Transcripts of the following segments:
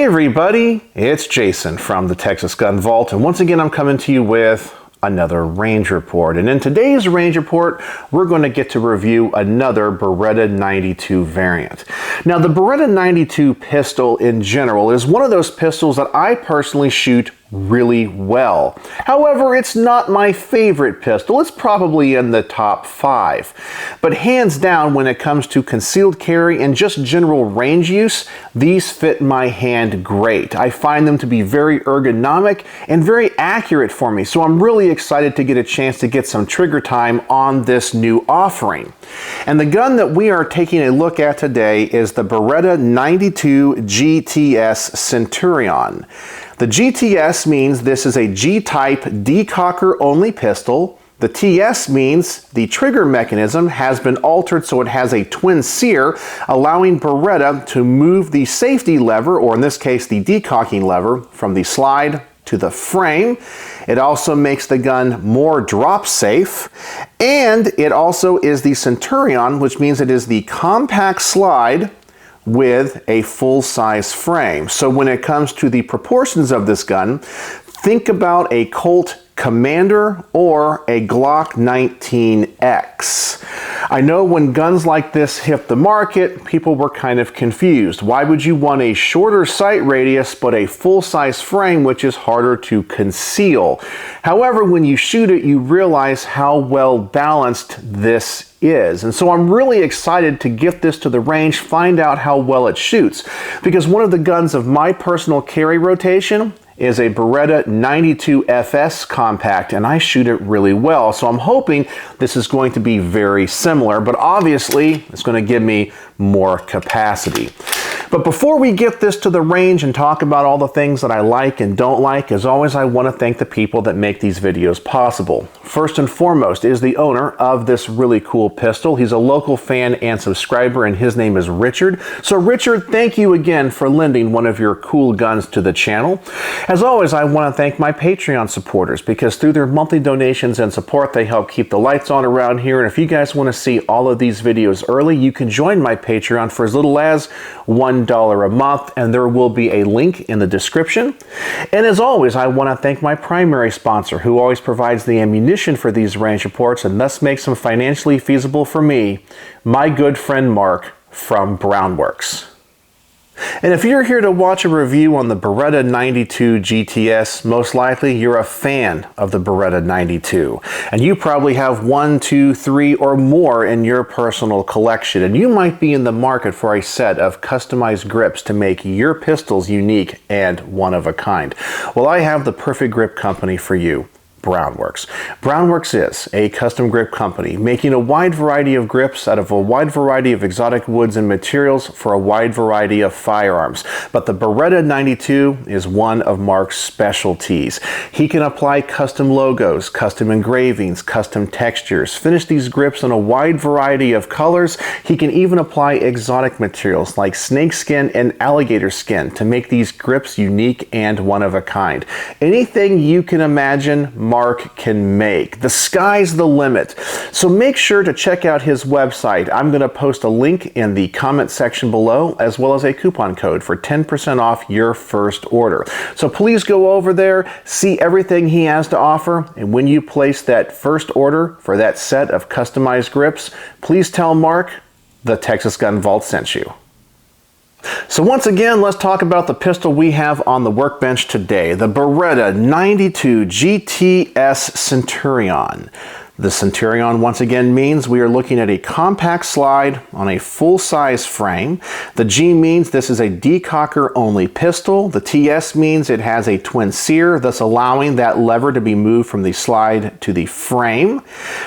everybody, it's Jason from the Texas Gun Vault, and once again I'm coming to you with another range report. And in today's range report, we're going to get to review another Beretta 92 variant. Now, the Beretta 92 pistol in general is one of those pistols that I personally shoot really well. However, it's not my favorite pistol. It's probably in the top 5. But hands down, when it comes to concealed carry and just general range use, these fit my hand great. I find them to be very ergonomic and very accurate for me, so I'm really excited to get a chance to get some trigger time on this new offering. And the gun that we are taking a look at today is the Beretta 92GTS Centurion. The GTS means this is a G-type decocker-only pistol. The TS means the trigger mechanism has been altered so it has a twin sear, allowing Beretta to move the safety lever, or in this case the decocking lever, from the slide to the frame. It also makes the gun more drop safe, and it also is the Centurion, which means it is the compact slide with a full-size frame. So when it comes to the proportions of this gun, think about a Colt Commander or a Glock 19X. I know when guns like this hit the market, people were kind of confused. Why would you want a shorter sight radius but a full-size frame, which is harder to conceal? However, when you shoot it, you realize how well balanced this is. And so I'm really excited to get this to the range, find out how well it shoots. Because one of the guns of my personal carry rotation is a Beretta 92FS compact, and I shoot it really well. So I'm hoping this is going to be very similar, but obviously it's going to give me more capacity. But before we get this to the range and talk about all the things that I like and don't like, as always, I want to thank the people that make these videos possible. First and foremost is the owner of this really cool pistol. He's a local fan and subscriber, and his name is Richard. So Richard, thank you again for lending one of your cool guns to the channel. As always, I want to thank my Patreon supporters, because through their monthly donations and support, they help keep the lights on around here. And if you guys want to see all of these videos early, you can join my Patreon for as little as $1 a month, and there will be a link in the description. And as always, I want to thank my primary sponsor, who always provides the ammunition for these range reports and thus makes them financially feasible for me, my good friend Mark from Brownworks. And if you're here to watch a review on the Beretta 92 GTS, most likely you're a fan of the Beretta 92. And you probably have 1, 2, 3, or more in your personal collection. And you might be in the market for a set of customized grips to make your pistols unique and one of a kind. Well, I have the perfect grip company for you. Brownworks. Brownworks is a custom grip company making a wide variety of grips out of a wide variety of exotic woods and materials for a wide variety of firearms. But the Beretta 92 is one of Mark's specialties. He can apply custom logos, custom engravings, custom textures, finish these grips in a wide variety of colors. He can even apply exotic materials like snakeskin and alligator skin to make these grips unique and one of a kind. Anything you can imagine, Mark can make. The sky's the limit. So make sure to check out his website. I'm going to post a link in the comment section below, as well as a coupon code for 10% off your first order. So please go over there, see everything he has to offer, and when you place that first order for that set of customized grips, please tell Mark the Texas Gun Vault sent you. So once again, let's talk about the pistol we have on the workbench today, the Beretta 92 GTS Centurion. The Centurion once again means we are looking at a compact slide on a full-size frame. The G means this is a decocker-only pistol. The TS means it has a twin sear, thus allowing that lever to be moved from the slide to the frame.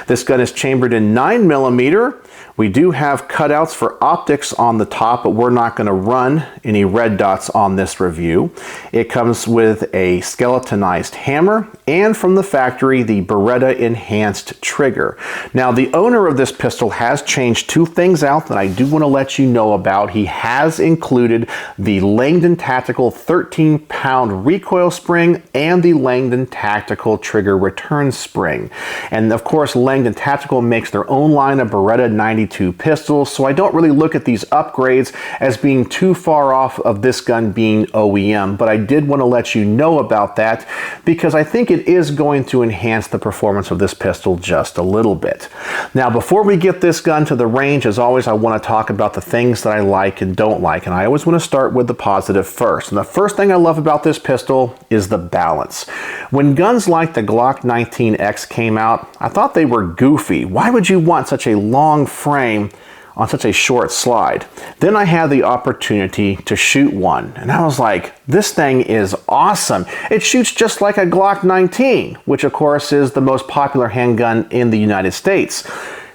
This gun is chambered in 9mm. We do have cutouts for optics on the top, but we're not going to run any red dots on this review. It comes with a skeletonized hammer and from the factory the Beretta enhanced trigger. Now, the owner of this pistol has changed two things out that I do want to let you know about. He has included the Langdon Tactical 13-pound recoil spring and the Langdon Tactical trigger return spring. And of course, Langdon Tactical makes their own line of Beretta 92 pistols, so I don't really look at these upgrades as being too far off of this gun being OEM, but I did want to let you know about that because I think it is going to enhance the performance of this pistol just a little bit. Now, before we get this gun to the range, as always, I want to talk about the things that I like and don't like, and I always want to start with the positive first. And the first thing I love about this pistol is the balance. When guns like the Glock 19X came out, I thought they were goofy. Why would you want such a long frame on such a short slide? Then I had the opportunity to shoot one, and I was like, this thing is awesome. It shoots just like a Glock 19, which of course is the most popular handgun in the United States.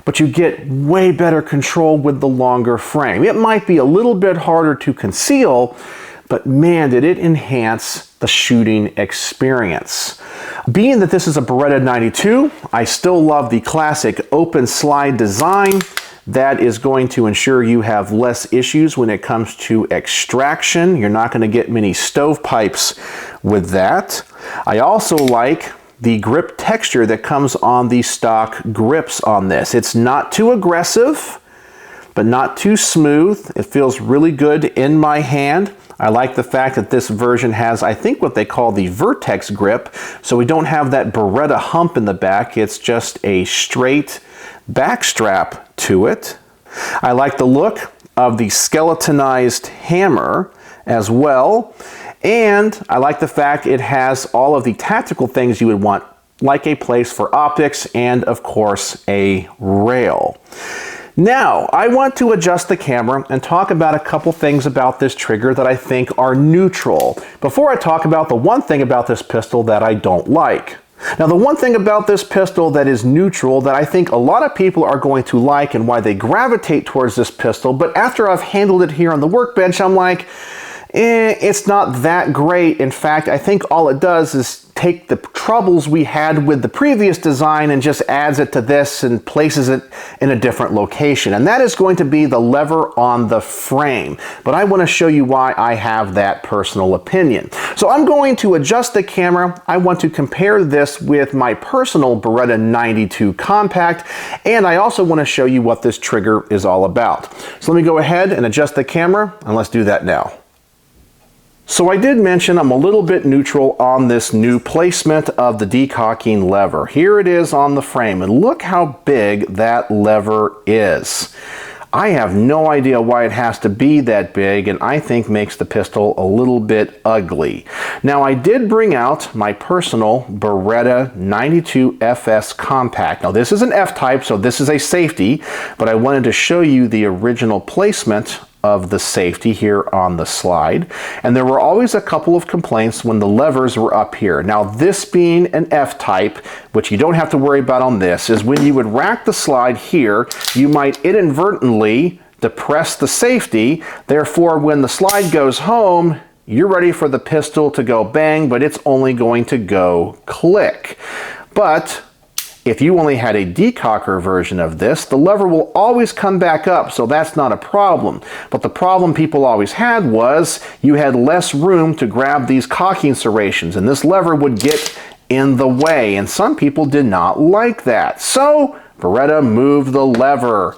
But you get way better control with the longer frame. It might be a little bit harder to conceal, but man, did it enhance the shooting experience. Being that this is a Beretta 92, I still love the classic open slide design. That is going to ensure you have less issues when it comes to extraction. You're not going to get many stovepipes with that. I also like the grip texture that comes on the stock grips on this. It's not too aggressive, but not too smooth. It feels really good in my hand. I like the fact that this version has, I think, what they call the Vertex grip, so we don't have that Beretta hump in the back. It's just a straight back strap to it. I like the look of the skeletonized hammer as well, and I like the fact it has all of the tactical things you would want, like a place for optics and of course a rail. Now, I want to adjust the camera and talk about a couple things about this trigger that I think are neutral, before I talk about the one thing about this pistol that I don't like. Now, the one thing about this pistol that is neutral that I think a lot of people are going to like and why they gravitate towards this pistol, but after I've handled it here on the workbench, I'm like, it's not that great. In fact, I think all it does is take the troubles we had with the previous design and just adds it to this and places it in a different location. And that is going to be the lever on the frame. But I want to show you why I have that personal opinion. So I'm going to adjust the camera. I want to compare this with my personal Beretta 92 Compact. And I also want to show you what this trigger is all about. So let me go ahead and adjust the camera, and let's do that now. So I did mention I'm a little bit neutral on this new placement of the decocking lever. Here it is on the frame, and look how big that lever is. I have no idea why it has to be that big, and I think makes the pistol a little bit ugly. Now, I did bring out my personal Beretta 92 FS Compact. Now, this is an F-type, so this is a safety, but I wanted to show you the original placement of the safety here on the slide. And there were always a couple of complaints when the levers were up here. Now, this being an F-type, which you don't have to worry about on this, is when you would rack the slide here, you might inadvertently depress the safety. Therefore, when the slide goes home, you're ready for the pistol to go bang, but it's only going to go click. But if you only had a decocker version of this, the lever will always come back up, so that's not a problem. But the problem people always had was you had less room to grab these cocking serrations, and this lever would get in the way, and some people did not like that. So Beretta moved the lever.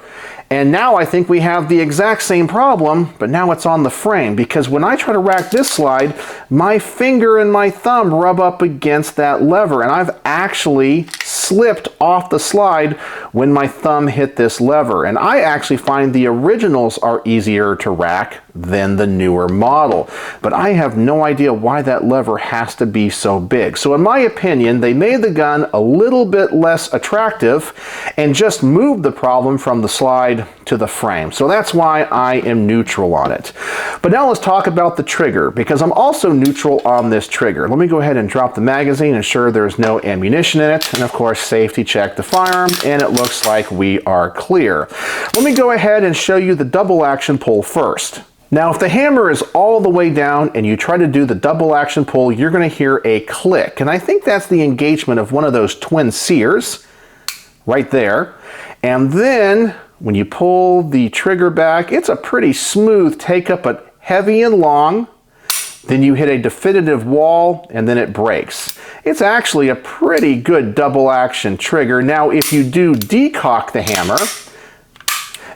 And now I think we have the exact same problem, but now it's on the frame, because when I try to rack this slide, my finger and my thumb rub up against that lever, and I've actually slipped off the slide when my thumb hit this lever. And I actually find the originals are easier to rack than the newer model. But I have no idea why that lever has to be so big. So in my opinion, they made the gun a little bit less attractive and just moved the problem from the slide to the frame. So that's why I am neutral on it. But now let's talk about the trigger, because I'm also neutral on this trigger. Let me go ahead and drop the magazine, ensure there's no ammunition in it, and of course safety check the firearm, and it looks like we are clear. Let me go ahead and show you the double action pull first. Now, if the hammer is all the way down and you try to do the double action pull, you're going to hear a click. And I think that's the engagement of one of those twin sears right there. And then when you pull the trigger back, it's a pretty smooth take-up, but heavy and long. Then you hit a definitive wall, and then it breaks. It's actually a pretty good double action trigger. Now, if you do decock the hammer,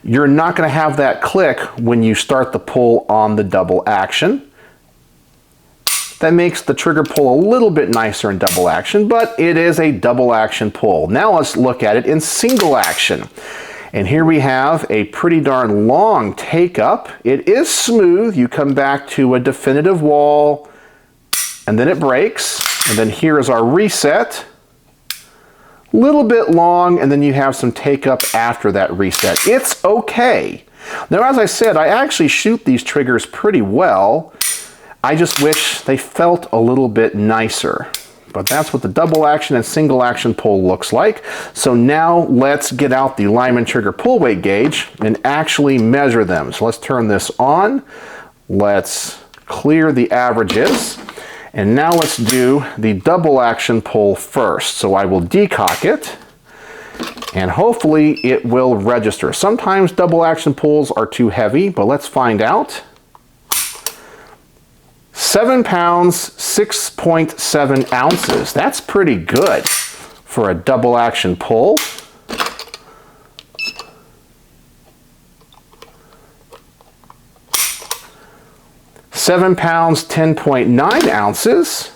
you're not going to have that click when you start the pull on the double action. That makes the trigger pull a little bit nicer in double action, but it is a double action pull. Now let's look at it in single action. And here we have a pretty darn long take up. It is smooth. You come back to a definitive wall, and then it breaks. And then here is our reset. Little bit long, and then you have some take up after that reset. It's okay. Now, as I said, I actually shoot these triggers pretty well. I just wish they felt a little bit nicer. But that's what the double action and single action pull looks like. So now let's get out the Lyman trigger pull weight gauge and actually measure them. So let's turn this on. Let's clear the averages. And now let's do the double action pull first. So I will decock it, and hopefully it will register. Sometimes double action pulls are too heavy, but let's find out. 7 pounds, 6.7 ounces. That's pretty good for a double action pull. £7, 10.9 ounces.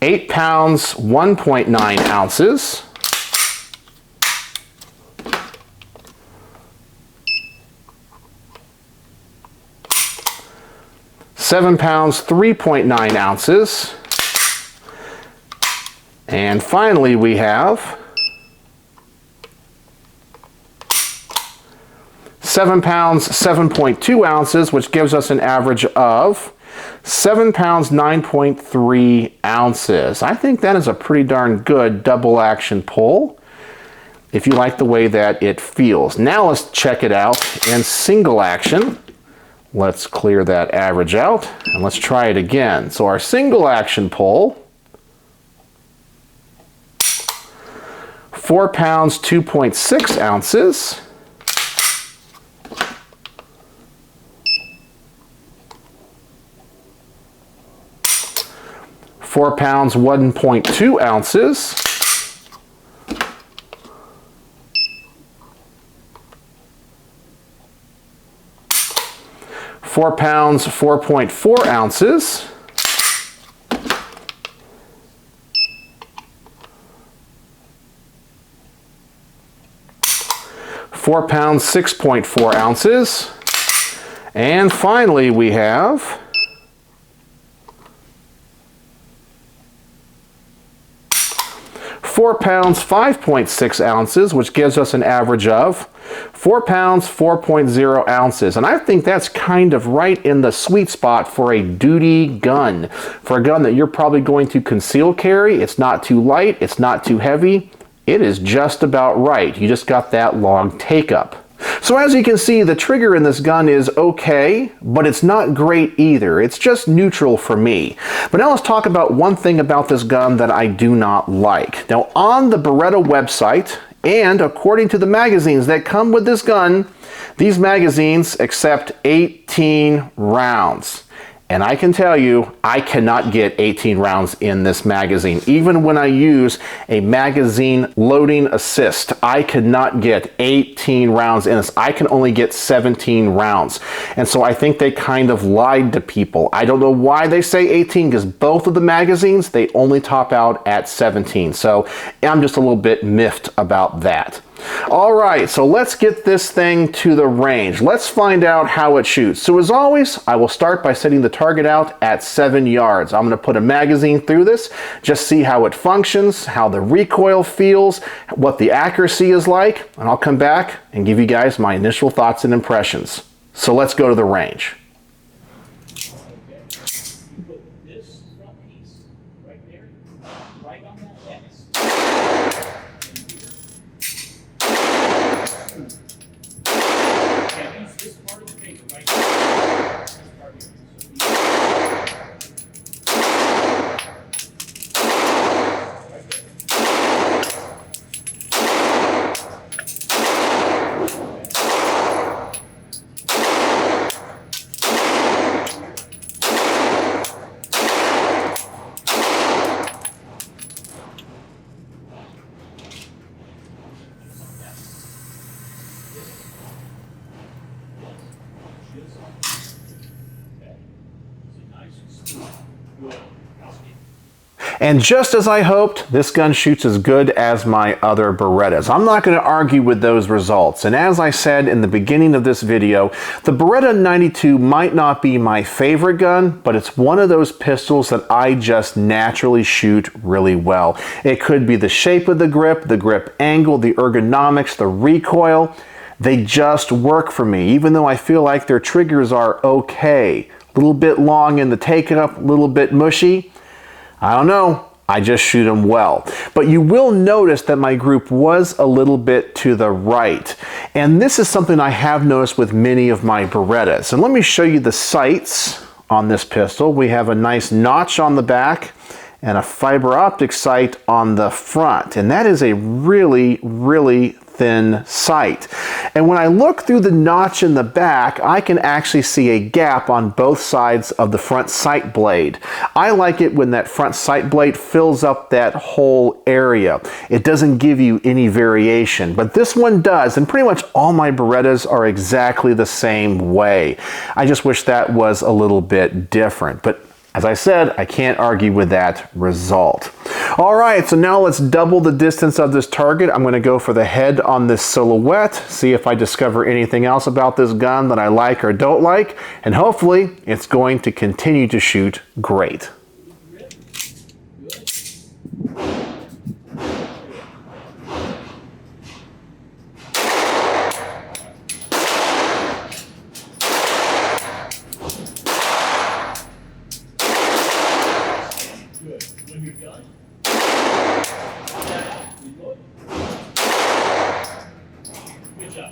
£8, 1.9 ounces. £7, 3.9 ounces. And finally we have 7 pounds, 7.2 ounces, which gives us an average of 7 pounds, 9.3 ounces. I think that is a pretty darn good double action pull, if you like the way that it feels. Now let's check it out in single action. Let's clear that average out, and let's try it again. So our single action pull, 4 pounds, 2.6 ounces. £4, 1.2 ounces. £4, 4.4 ounces. £4, 6.4 ounces. And finally we have 4 pounds, 5.6 ounces, which gives us an average of 4 pounds, 4.0 ounces. And I think that's kind of right in the sweet spot for a duty gun. For a gun that you're probably going to conceal carry, it's not too light, it's not too heavy. It is just about right. You just got that long take-up. So as you can see, the trigger in this gun is okay, but it's not great either. It's just neutral for me. But now let's talk about one thing about this gun that I do not like. Now, on the Beretta website, and according to the magazines that come with this gun, these magazines accept 18 rounds. And I can tell you, I cannot get 18 rounds in this magazine. Even when I use a magazine loading assist, I cannot get 18 rounds in this. I can only get 17 rounds. And so I think they kind of lied to people. I don't know why they say 18, because both of the magazines, they only top out at 17. So I'm just a little bit miffed about that. All right, so let's get this thing to the range. Let's find out how it shoots. So as always, I will start by setting the target out at 7 yards. I'm going to put a magazine through this, just see how it functions, how the recoil feels, what the accuracy is like, and I'll come back and give you guys my initial thoughts and impressions. So let's go to the range. And just as I hoped, this gun shoots as good as my other Berettas. I'm not going to argue with those results. And as I said in the beginning of this video, the Beretta 92 might not be my favorite gun, but it's one of those pistols that I just naturally shoot really well. It could be the shape of the grip angle, the ergonomics, the recoil. They just work for me, even though I feel like their triggers are okay. A little bit long in the take-up, a little bit mushy. I don't know, I just shoot them well. But you will notice that my group was a little bit to the right. And this is something I have noticed with many of my Berettas. And let me show you the sights on this pistol. We have a nice notch on the back and a fiber optic sight on the front. And that is a really, really thin sight. And when I look through the notch in the back, I can actually see a gap on both sides of the front sight blade. I like it when that front sight blade fills up that whole area. It doesn't give you any variation, but this one does, and pretty much all my Berettas are exactly the same way. I just wish that was a little bit different, but as I said, I can't argue with that result. All right, so now let's double the distance of this target. I'm going to go for the head on this silhouette, see if I discover anything else about this gun that I like or don't like, and hopefully it's going to continue to shoot great. When you're done, good job.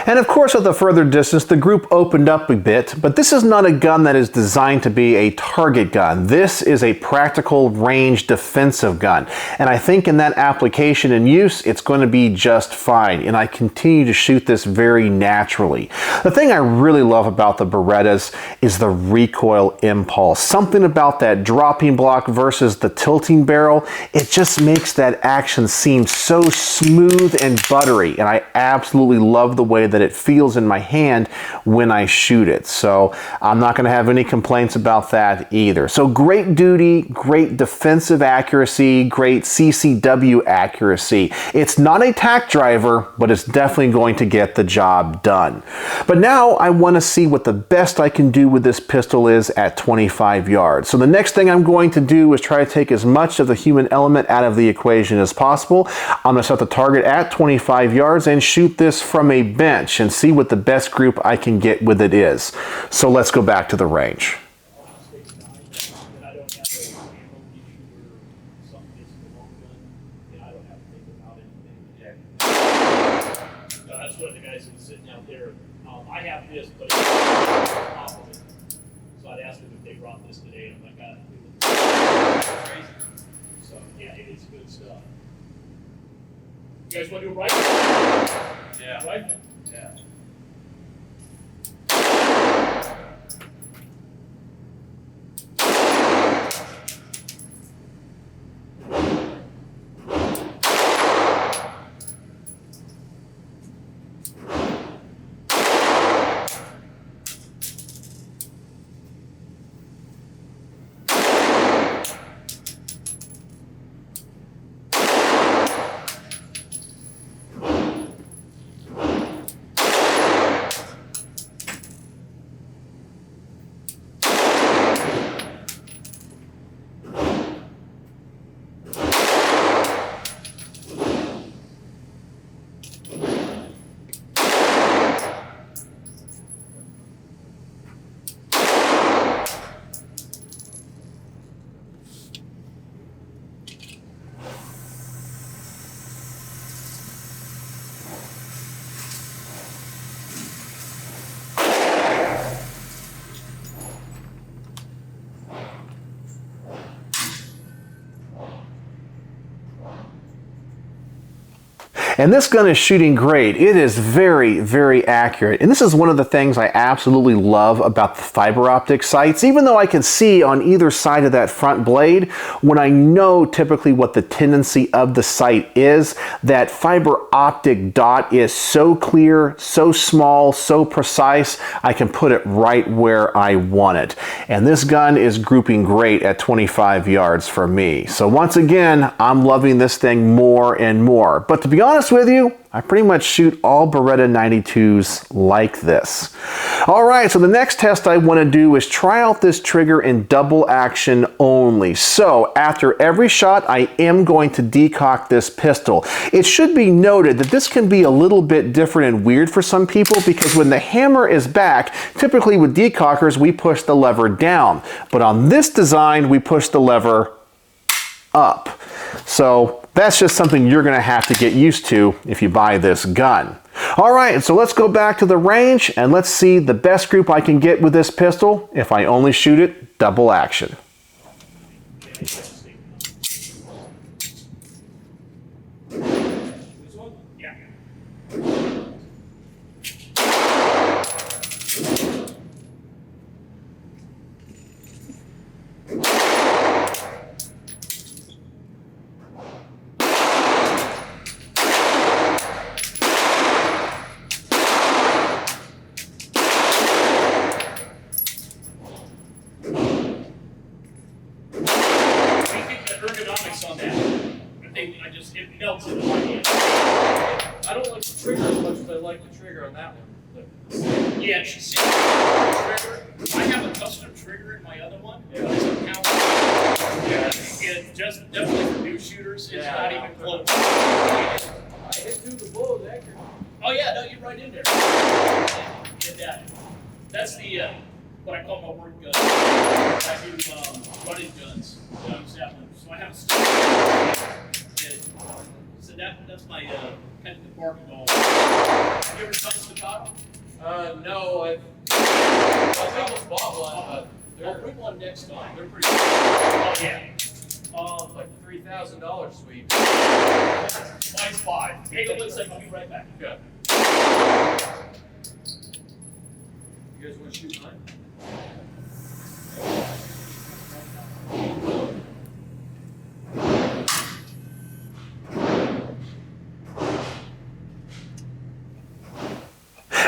And of course, with a further distance, the group opened up a bit, but this is not a gun that is designed to be a target gun. This is a practical range defensive gun. And I think in that application and use, it's going to be just fine. And I continue to shoot this very naturally. The thing I really love about the Berettas is the recoil impulse. Something about that dropping block versus the tilting barrel, it just makes that action seem so smooth and buttery. And I absolutely love the way that it feels in my hand when I shoot it. So I'm not going to have any complaints about that either. So great duty, great defensive accuracy, great CCW accuracy. It's not a tack driver, but it's definitely going to get the job done. But now I want to see what the best I can do with this pistol is at 25 yards. So the next thing I'm going to do is try to take as much of the human element out of the equation as possible. I'm going to set the target at 25 yards and shoot this from a bench and see what the best group I can get with it is. So let's go back to the range. That's one of the guys who's sitting out there. I have this, but it's off of it. So I'd ask them if they brought this today, and I'm like, crazy. So yeah, it's good stuff. You guys want to do a rifle? Yeah. Rifle? Yeah. And this gun is shooting great. It is very, very accurate. And this is one of the things I absolutely love about the fiber optic sights. Even though I can see on either side of that front blade, when I know typically what the tendency of the sight is, that fiber optic dot is so clear, so small, so precise, I can put it right where I want it. And this gun is grouping great at 25 yards for me. So once again, I'm loving this thing more and more. But to be honest with you, I pretty much shoot all Beretta 92s like this. All right, so the next test I want to do is try out this trigger in double action only. So after every shot, I am going to decock this pistol. It should be noted that this can be a little bit different and weird for some people because when the hammer is back, typically with decockers, we push the lever down. But on this design, we push the lever up. So that's just something you're going to have to get used to if you buy this gun. All right, so let's go back to the range and let's see the best group I can get with this pistol if I only shoot it double action. Ergonomics on that. It melts into my hand. I don't like the trigger as much as I like the trigger on that one. Yeah, you see the trigger? I have a custom trigger in my other one. Yeah. It's a counter. Yeah. It just definitely for new shooters, it's Yeah, not yeah. even close. I hit through the blows accurate. Oh yeah, no, you're right in there. And that's the what I call my work gun. I do running guns. I use that one. So I have a stick. So that's my kind of department goal. Have you ever done staccato? No, I almost bought one, but I'll bring one next time. They're pretty good. Oh yeah. like $3,000 sweep. Mine's 5. Hang on one second, I'll be right back. Okay. You guys want to shoot mine?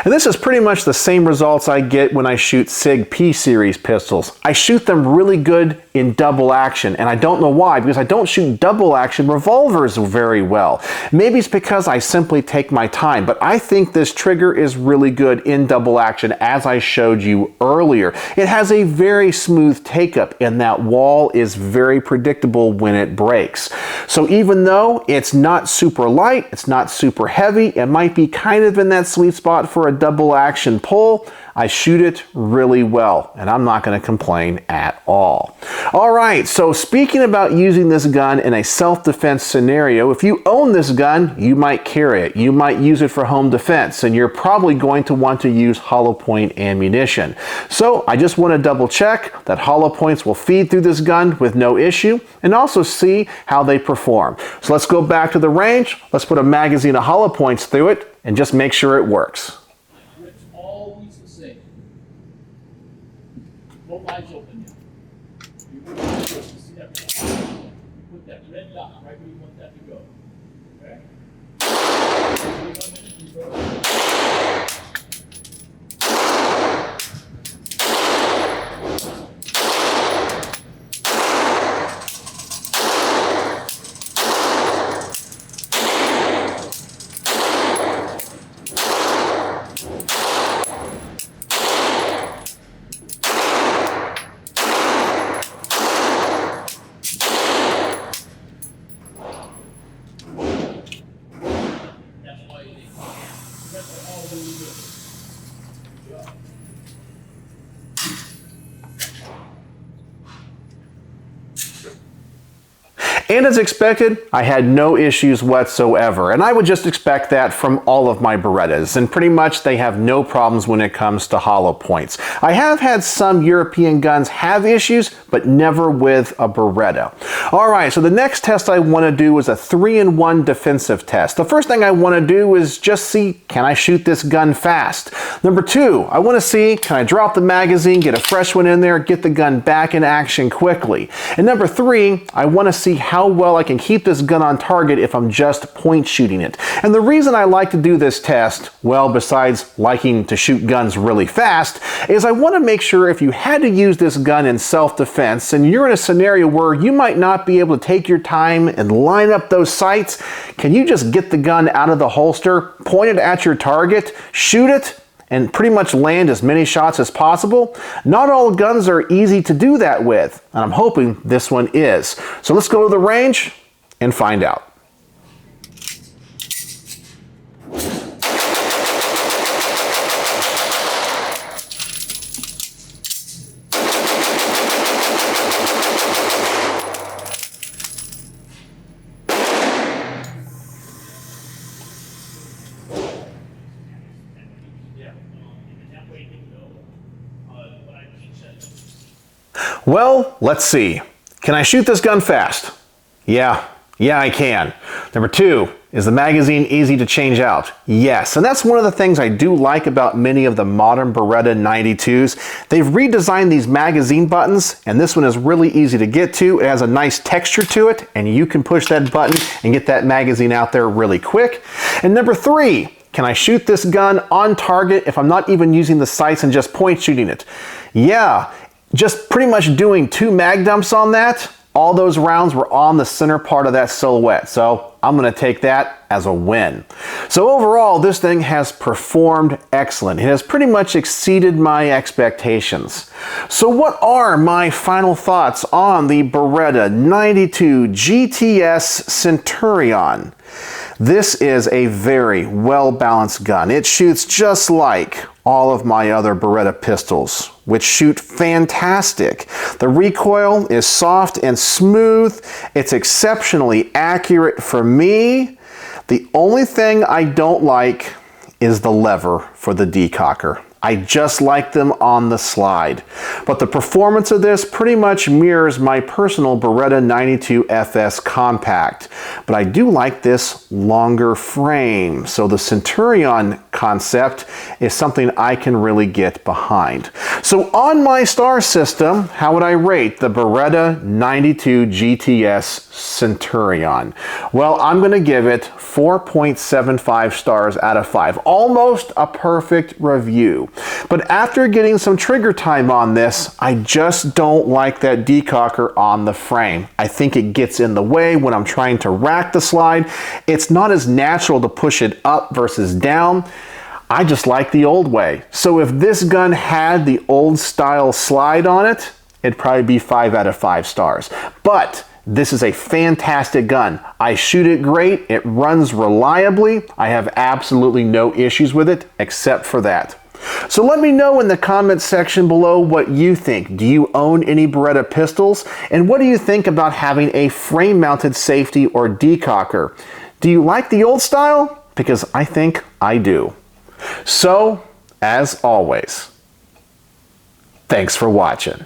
And this is pretty much the same results I get when I shoot SIG P-Series pistols. I shoot them really good in double action, and I don't know why, because I don't shoot double action revolvers very well. Maybe it's because I simply take my time, but I think this trigger is really good in double action, as I showed you earlier. It has a very smooth take-up, and that wall is very predictable when it breaks. So even though it's not super light, it's not super heavy, it might be kind of in that sweet spot for a double action pull, I shoot it really well, and I'm not going to complain at all. All right, so speaking about using this gun in a self-defense scenario, if you own this gun, you might carry it. You might use it for home defense, and you're probably going to want to use hollow point ammunition. So I just want to double check that hollow points will feed through this gun with no issue, and also see how they perform. So let's go back to the range, let's put a magazine of hollow points through it, and just make sure it works. Grip's always the same. No lines open yet. You see that? Put that red dot right where you want that to go. Okay? 1 minute, you go. That's why they And as expected, I had no issues whatsoever. And I would just expect that from all of my Berettas. And pretty much they have no problems when it comes to hollow points. I have had some European guns have issues, but never with a Beretta. All right, so the next test I want to do is a 3-in-1 defensive test. The first thing I want to do is just see, can I shoot this gun fast? Number 2, I want to see, can I drop the magazine, get a fresh one in there, get the gun back in action quickly? And number 3, I want to see how well I can keep this gun on target if I'm just point shooting it. And the reason I like to do this test, well, besides liking to shoot guns really fast, is I want to make sure if you had to use this gun in self-defense and you're in a scenario where you might not be able to take your time and line up those sights, can you just get the gun out of the holster, point it at your target, shoot it, and pretty much land as many shots as possible? Not all guns are easy to do that with, and I'm hoping this one is. So let's go to the range and find out. Well, let's see. Can I shoot this gun fast? Yeah, I can. Number 2, is the magazine easy to change out? Yes, and that's one of the things I do like about many of the modern Beretta 92s. They've redesigned these magazine buttons, and this one is really easy to get to. It has a nice texture to it, and you can push that button and get that magazine out there really quick. And number 3, can I shoot this gun on target if I'm not even using the sights and just point shooting it? Yeah. Just pretty much doing 2 mag dumps on that, all those rounds were on the center part of that silhouette. So I'm going to take that as a win. So overall, this thing has performed excellent. It has pretty much exceeded my expectations. So what are my final thoughts on the Beretta 92GTS Centurion? This is a very well-balanced gun. It shoots just like all of my other Beretta pistols, which shoot fantastic. The recoil is soft and smooth. It's exceptionally accurate for me. The only thing I don't like is the lever for the decocker. I just like them on the slide. But the performance of this pretty much mirrors my personal Beretta 92 FS Compact. But I do like this longer frame. So the Centurion concept is something I can really get behind. So on my star system, how would I rate the Beretta 92 GTS Centurion? Well, I'm going to give it 4.75 stars out of 5. Almost a perfect review. But after getting some trigger time on this, I just don't like that decocker on the frame. I think it gets in the way when I'm trying to rack the slide. It's not as natural to push it up versus down. I just like the old way. So if this gun had the old style slide on it, it'd probably be 5 out of 5 stars. But this is a fantastic gun. I shoot it great. It runs reliably. I have absolutely no issues with it except for that. So let me know in the comments section below what you think. Do you own any Beretta pistols? And what do you think about having a frame-mounted safety or decocker? Do you like the old style? Because I think I do. So, as always, thanks for watching.